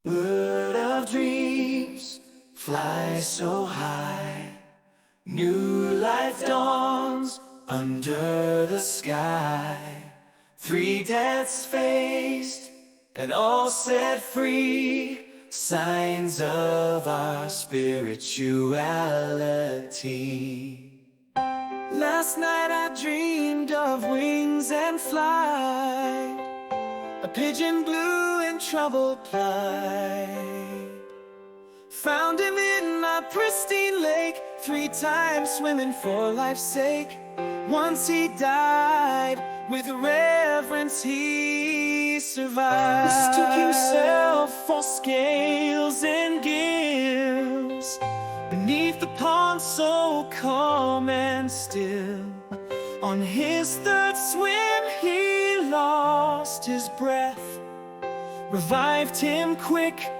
Bird of dreams, fly so high. New life dawns under the sky. Three deaths faced and all set free, signs of our spirituality. Last night I dreamed of wings and flight, a pigeon blew in troubled plight. Found him in a pristine lake, 3 times swimming for life's sake. Once he died, with reverence he survived. Mistook himself for scales and gills beneath the pond so calm and still. On his 3rd swim he lost his breath, revived him quick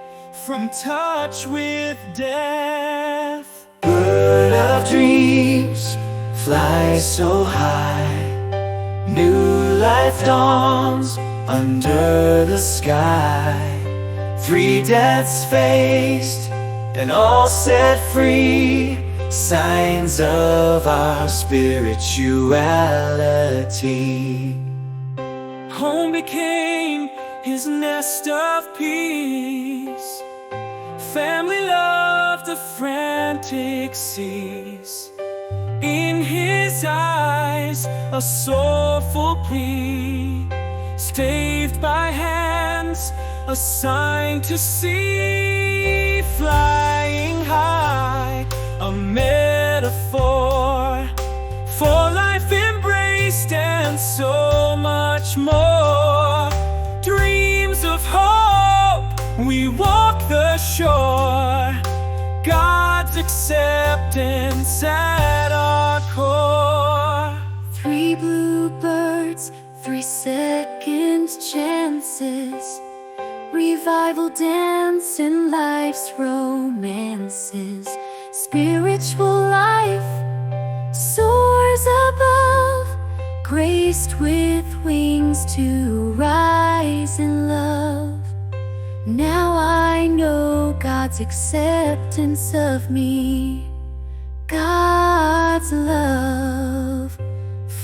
from touch with death. Bird of dreams, fly so high. New life dawns under the sky. 3 deaths faced and all set free, signs of our spirituality. Home became his nest of peace. Family loved the frantic seas. In his eyes, a soulful plea, staved by hands, a sign to see. Flying high, a metaphor for life embraced and so much more. Dreams of hope, we walk the shore. God's acceptance at our core. 3 bluebirds, 3 second chances. Revival dance in life's romances. Spiritual life soars above, graced with wings to rise in love. Now I know God's acceptance of me, God's love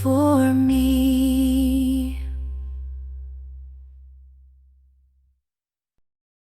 for me.